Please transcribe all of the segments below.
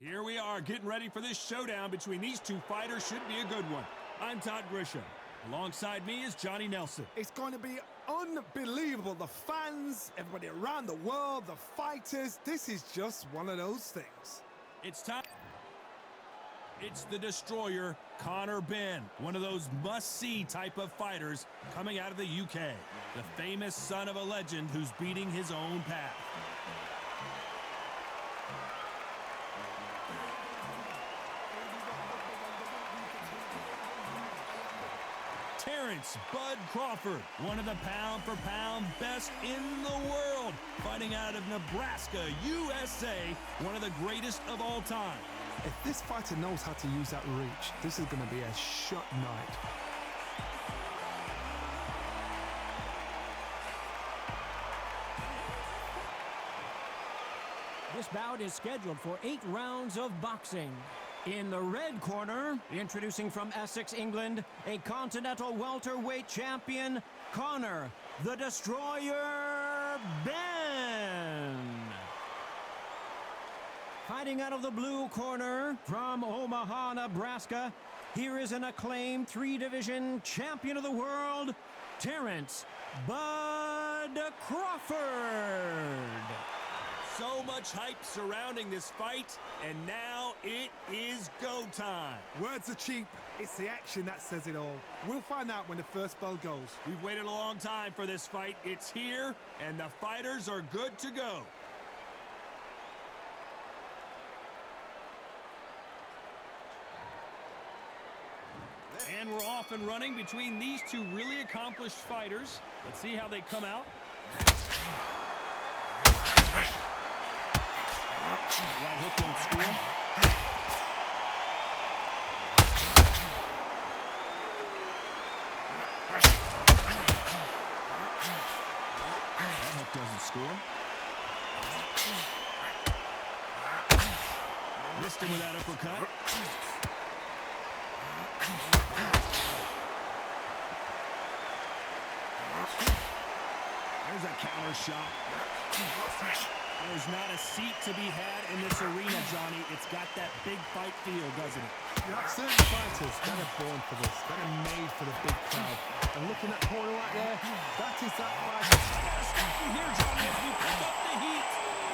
Here we are getting ready for this showdown between these two fighters. Should be a good one. I'm Todd Grisham. Alongside me is Johnny Nelson. It's going to be unbelievable. The fans, everybody around the world, the fighters. This is just one of those things. It's time. It's the destroyer, Conor Benn, one of those must-see type of fighters coming out of the UK. The famous son of a legend who's beating his own path. Terence Bud Crawford, one of the pound-for-pound best in the world, fighting out of Nebraska, USA, one of the greatest of all time. If this fighter knows how to use that reach, this is going to be a shot night. This bout is scheduled for 8 rounds of boxing. In the red corner, introducing from Essex, England, a continental welterweight champion, Conor, the Destroyer, Benn. Fighting out of the blue corner, from Omaha, Nebraska, here is an acclaimed 3-division champion of the world, Terence Bud Crawford. So much hype surrounding this fight, and now it is go time. Words are cheap. It's the action that says it all. We'll find out when the first bell goes. We've waited a long time for this fight. It's here, and the fighters are good to go. And we're off and running between these two really accomplished fighters. Let's see how they come out. Right hook won't score. That hook doesn't score. Missed him with that uppercut. There's a counter shot. There's not a seat to be had in this arena, Johnny. It's got that big fight feel, doesn't it? Yeah, certain fighters that are born for this, that are made for the big crowd. And looking at Conor right there, that is that fighter. Here, Johnny, as we pick up the heat.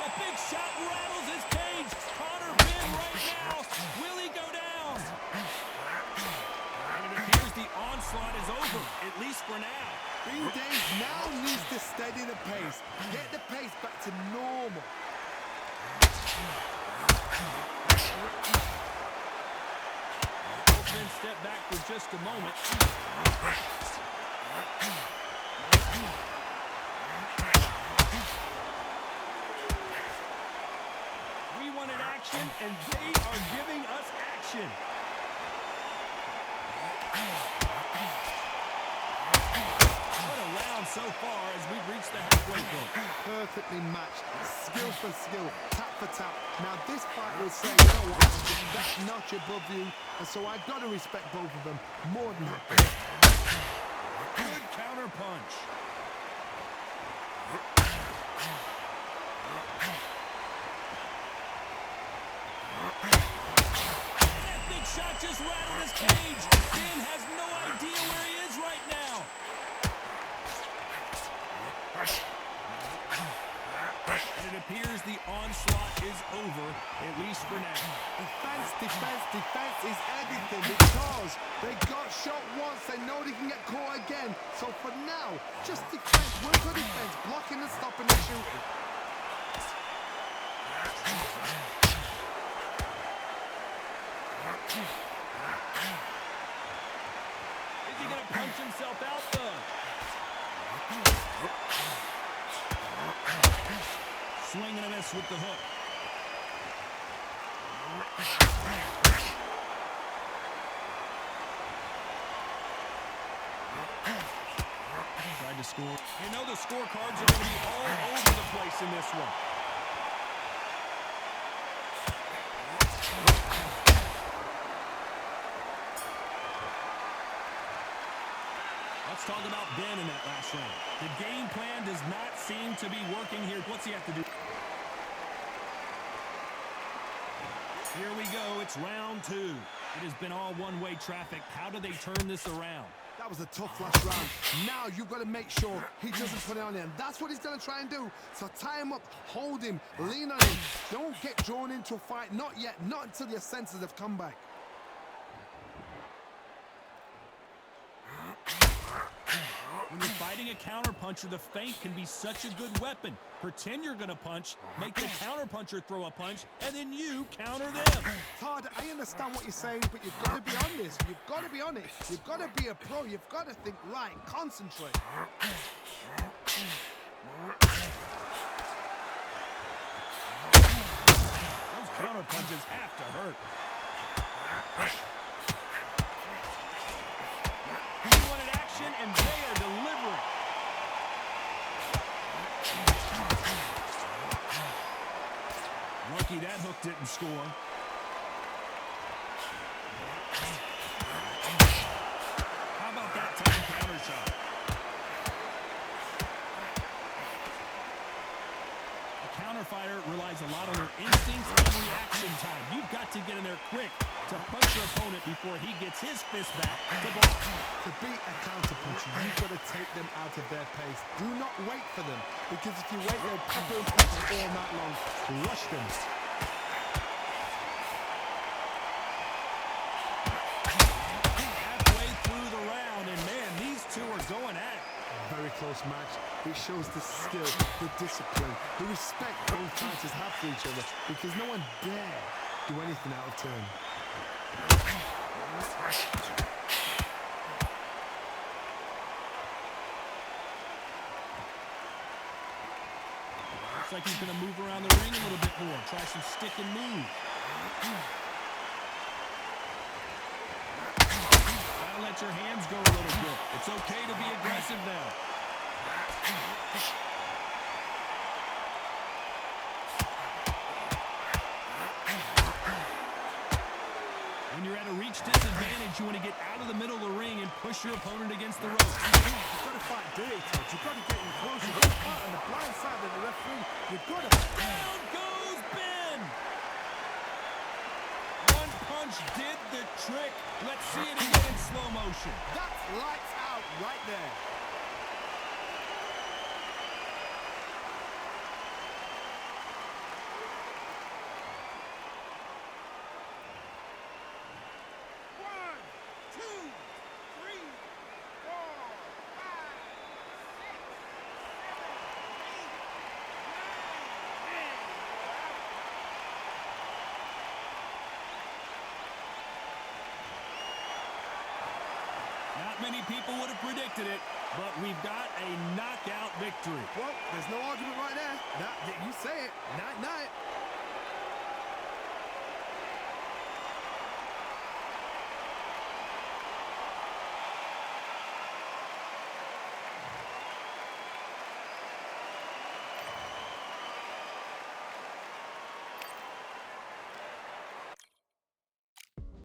A big shot rattles his cage. Conor Benn right now. Will he go down? And it appears the onslaught is over, at least for now. B-Days now needs to steady the pace. Get the pace back to normal. Both men step back for just a moment. We wanted action, and they are giving us action. So far as we've reached the halfway point. Perfectly matched, skill for skill, tap for tap. Now this fight will say, you know what, I'm just that notch above you, and so I've got to respect both of them more than that. Good counter punch. That big shot just rattled his cage. Benn has no idea where he is right now. And it appears the onslaught is over, at least for now. Defense, defense, defense is everything because they got shot once, they know they can get caught again. So for now, just defense, work on defense, blocking and stopping and shooting. Is he going to punch himself out, though? Swing and a miss with the hook. Tried to score. You know the scorecards are going to be all over the place in this one. Let's talk about Benn in that last round. The game plan does not seem to be working here. What's he have to do? Here we go. It's round 2. It has been all one-way traffic. How do they turn this around? That was a tough last round. Now you've got to make sure he doesn't put it on him. That's what he's going to try and do. So tie him up, hold him, lean on him. Don't get drawn into a fight. Not yet. Not until your senses have come back. When you're fighting a counterpuncher, the feint can be such a good weapon. Pretend you're going to punch, make the counterpuncher throw a punch, and then you counter them. Todd, I understand what you're saying, but you've got to be on this. You've got to be on it. You've got to be a pro. You've got to think right. Concentrate. Those counterpunches have to hurt. He wanted action, and they are delivering. Lucky that hook didn't score. How about that time counter shot? A counter fighter relies a lot on their instincts and reaction time. You've got to get in there quick to punch your opponent before he gets his fist back to block. To beat a counterpuncher, you've got to take them out of their pace. Do not wait for them, because if you wait, they'll pepper and punch all night long. Rush them. Halfway through the round, and man, these two are going at it. Very close match. It shows the skill, the discipline, the respect both fighters have for each other, because no one dare do anything out of turn. Looks like he's going to move around the ring a little bit more, try some stick and move. Gotta let your hands go a little bit. It's okay to be aggressive now. When you're at a reach disadvantage, you want to get out of the middle of the ring and push your opponent against the ropes. You've got to fight dirty, Todd. You've got to get in close. You've got to fight on the blind side of the referee. You've got to... Down goes Ben! One punch did the trick. Let's see it again in slow motion. That's lights out right there. Not many people would have predicted it, but we've got a knockout victory. Well, there's no argument right there. You say it. 9-9.